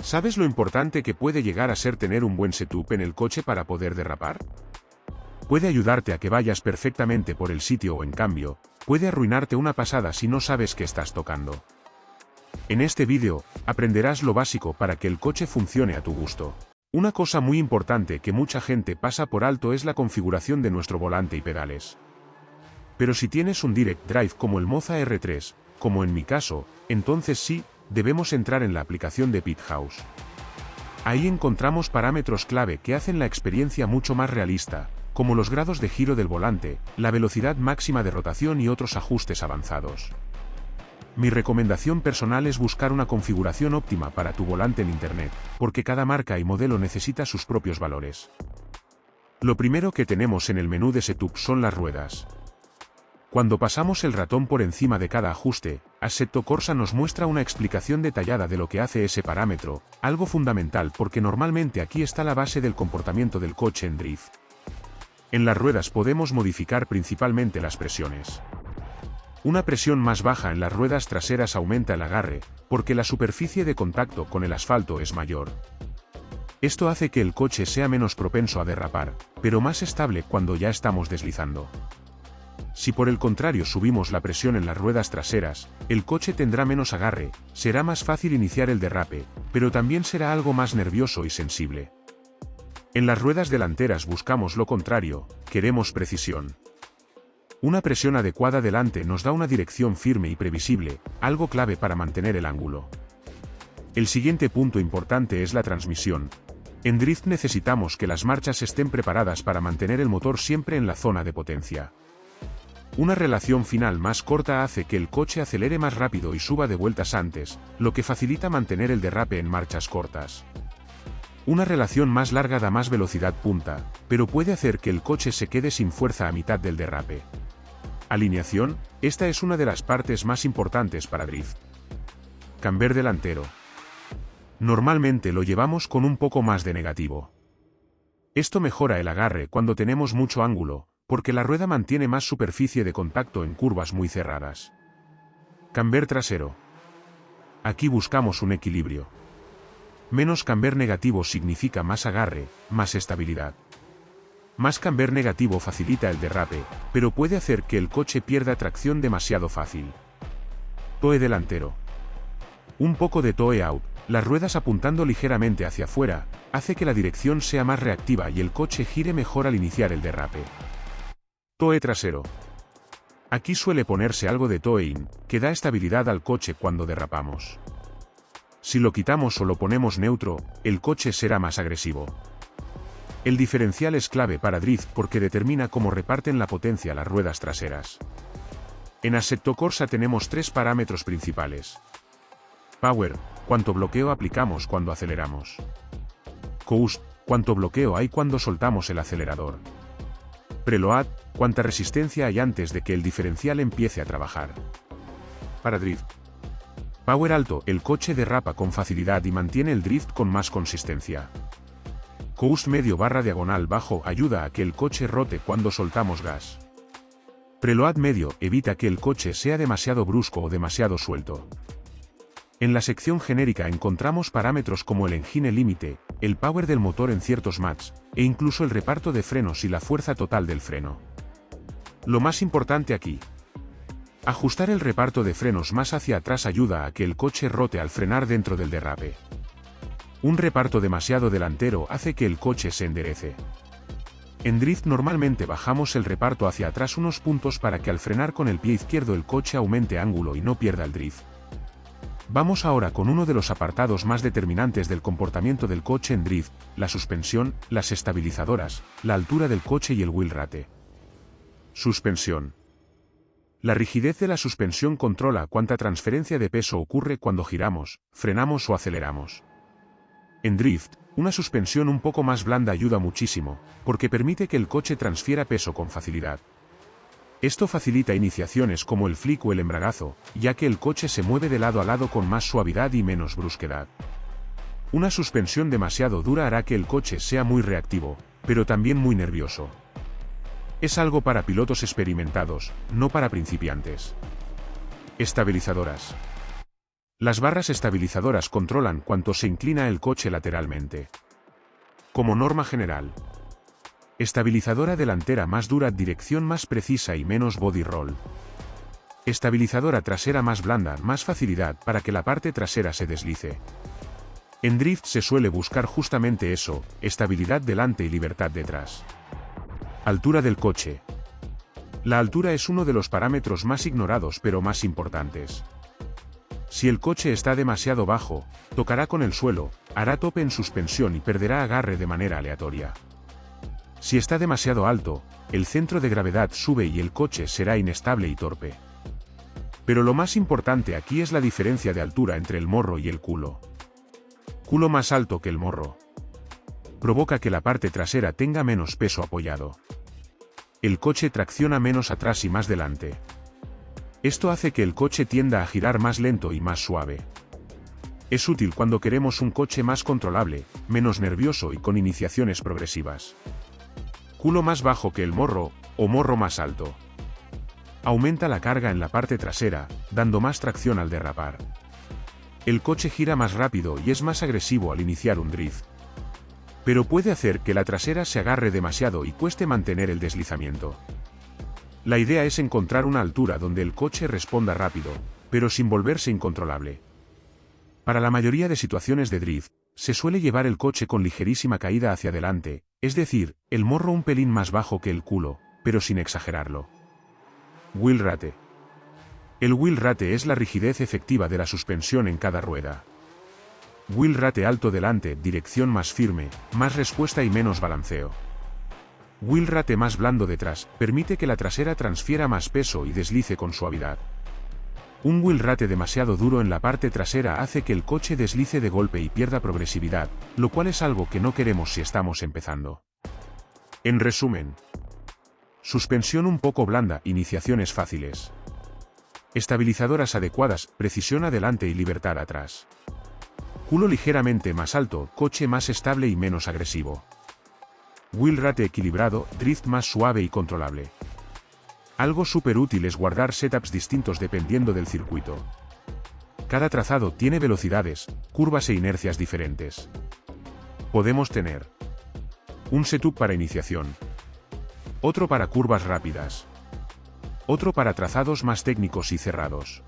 ¿Sabes lo importante que puede llegar a ser tener un buen setup en el coche para poder derrapar? Puede ayudarte a que vayas perfectamente por el sitio o en cambio, puede arruinarte una pasada si no sabes qué estás tocando. En este vídeo, aprenderás lo básico para que el coche funcione a tu gusto. Una cosa muy importante que mucha gente pasa por alto es la configuración de nuestro volante y pedales. Pero si tienes un Direct Drive como el Moza R3, como en mi caso, entonces sí, debemos entrar en la aplicación de PitHouse. Ahí encontramos parámetros clave que hacen la experiencia mucho más realista, como los grados de giro del volante, la velocidad máxima de rotación y otros ajustes avanzados. Mi recomendación personal es buscar una configuración óptima para tu volante en Internet, porque cada marca y modelo necesita sus propios valores. Lo primero que tenemos en el menú de Setup son las ruedas. Cuando pasamos el ratón por encima de cada ajuste, Assetto Corsa nos muestra una explicación detallada de lo que hace ese parámetro, algo fundamental porque normalmente aquí está la base del comportamiento del coche en drift. En las ruedas podemos modificar principalmente las presiones. Una presión más baja en las ruedas traseras aumenta el agarre, porque la superficie de contacto con el asfalto es mayor. Esto hace que el coche sea menos propenso a derrapar, pero más estable cuando ya estamos deslizando. Si por el contrario subimos la presión en las ruedas traseras, el coche tendrá menos agarre, será más fácil iniciar el derrape, pero también será algo más nervioso y sensible. En las ruedas delanteras buscamos lo contrario, queremos precisión. Una presión adecuada delante nos da una dirección firme y previsible, algo clave para mantener el ángulo. El siguiente punto importante es la transmisión. En drift necesitamos que las marchas estén preparadas para mantener el motor siempre en la zona de potencia. Una relación final más corta hace que el coche acelere más rápido y suba de vueltas antes, lo que facilita mantener el derrape en marchas cortas. Una relación más larga da más velocidad punta, pero puede hacer que el coche se quede sin fuerza a mitad del derrape. Alineación, esta es una de las partes más importantes para drift. Camber delantero. Normalmente lo llevamos con un poco más de negativo. Esto mejora el agarre cuando tenemos mucho ángulo, porque la rueda mantiene más superficie de contacto en curvas muy cerradas. Camber trasero. Aquí buscamos un equilibrio. Menos camber negativo significa más agarre, más estabilidad. Más camber negativo facilita el derrape, pero puede hacer que el coche pierda tracción demasiado fácil. Toe delantero. Un poco de toe out, las ruedas apuntando ligeramente hacia afuera, hace que la dirección sea más reactiva y el coche gire mejor al iniciar el derrape. Toe trasero. Aquí suele ponerse algo de toe in, que da estabilidad al coche cuando derrapamos. Si lo quitamos o lo ponemos neutro, el coche será más agresivo. El diferencial es clave para drift porque determina cómo reparten la potencia las ruedas traseras. En Assetto Corsa tenemos tres parámetros principales. Power, cuánto bloqueo aplicamos cuando aceleramos. Coast, cuánto bloqueo hay cuando soltamos el acelerador. Preload, cuánta resistencia hay antes de que el diferencial empiece a trabajar. Para drift. Power alto, el coche derrapa con facilidad y mantiene el drift con más consistencia. Coast medio / diagonal bajo ayuda a que el coche rote cuando soltamos gas. Preload medio evita que el coche sea demasiado brusco o demasiado suelto. En la sección genérica encontramos parámetros como el engine límite, el power del motor en ciertos mats, e incluso el reparto de frenos y la fuerza total del freno. Lo más importante aquí. Ajustar el reparto de frenos más hacia atrás ayuda a que el coche rote al frenar dentro del derrape. Un reparto demasiado delantero hace que el coche se enderece. En drift normalmente bajamos el reparto hacia atrás unos puntos para que al frenar con el pie izquierdo el coche aumente ángulo y no pierda el drift. Vamos ahora con uno de los apartados más determinantes del comportamiento del coche en drift, la suspensión, las estabilizadoras, la altura del coche y el wheel rate. Suspensión. La rigidez de la suspensión controla cuánta transferencia de peso ocurre cuando giramos, frenamos o aceleramos. En drift, una suspensión un poco más blanda ayuda muchísimo, porque permite que el coche transfiera peso con facilidad. Esto facilita iniciaciones como el flick o el embragazo, ya que el coche se mueve de lado a lado con más suavidad y menos brusquedad. Una suspensión demasiado dura hará que el coche sea muy reactivo, pero también muy nervioso. Es algo para pilotos experimentados, no para principiantes. Estabilizadoras. Las barras estabilizadoras controlan cuánto se inclina el coche lateralmente. Como norma general. Estabilizadora delantera más dura, dirección más precisa y menos body roll. Estabilizadora trasera más blanda, más facilidad para que la parte trasera se deslice. En drift se suele buscar justamente eso, estabilidad delante y libertad detrás. Altura del coche. La altura es uno de los parámetros más ignorados pero más importantes. Si el coche está demasiado bajo, tocará con el suelo, hará tope en suspensión y perderá agarre de manera aleatoria. Si está demasiado alto, el centro de gravedad sube y el coche será inestable y torpe. Pero lo más importante aquí es la diferencia de altura entre el morro y el culo. Culo más alto que el morro. Provoca que la parte trasera tenga menos peso apoyado. El coche tracciona menos atrás y más delante. Esto hace que el coche tienda a girar más lento y más suave. Es útil cuando queremos un coche más controlable, menos nervioso y con iniciaciones progresivas. Culo más bajo que el morro, o morro más alto. Aumenta la carga en la parte trasera, dando más tracción al derrapar. El coche gira más rápido y es más agresivo al iniciar un drift. Pero puede hacer que la trasera se agarre demasiado y cueste mantener el deslizamiento. La idea es encontrar una altura donde el coche responda rápido, pero sin volverse incontrolable. Para la mayoría de situaciones de drift, se suele llevar el coche con ligerísima caída hacia adelante, es decir, el morro un pelín más bajo que el culo, pero sin exagerarlo. Wheel rate. El wheel rate es la rigidez efectiva de la suspensión en cada rueda. Wheel rate alto delante, dirección más firme, más respuesta y menos balanceo. Wheel rate más blando detrás, permite que la trasera transfiera más peso y deslice con suavidad. Un wheel rate demasiado duro en la parte trasera hace que el coche deslice de golpe y pierda progresividad, lo cual es algo que no queremos si estamos empezando. En resumen. Suspensión un poco blanda, iniciaciones fáciles. Estabilizadoras adecuadas, precisión adelante y libertad atrás. Culo ligeramente más alto, coche más estable y menos agresivo. Wheel rate equilibrado, drift más suave y controlable. Algo súper útil es guardar setups distintos dependiendo del circuito. Cada trazado tiene velocidades, curvas e inercias diferentes. Podemos tener un setup para iniciación, otro para curvas rápidas, otro para trazados más técnicos y cerrados.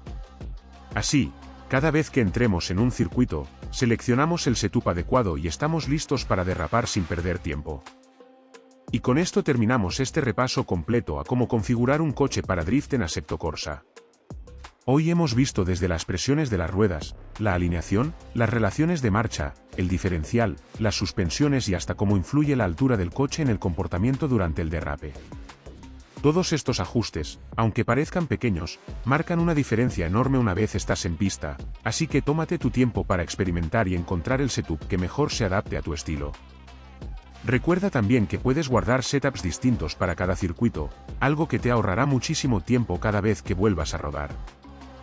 Así, cada vez que entremos en un circuito, seleccionamos el setup adecuado y estamos listos para derrapar sin perder tiempo. Y con esto terminamos este repaso completo a cómo configurar un coche para drift en Assetto Corsa. Hoy hemos visto desde las presiones de las ruedas, la alineación, las relaciones de marcha, el diferencial, las suspensiones y hasta cómo influye la altura del coche en el comportamiento durante el derrape. Todos estos ajustes, aunque parezcan pequeños, marcan una diferencia enorme una vez estás en pista, así que tómate tu tiempo para experimentar y encontrar el setup que mejor se adapte a tu estilo. Recuerda también que puedes guardar setups distintos para cada circuito, algo que te ahorrará muchísimo tiempo cada vez que vuelvas a rodar.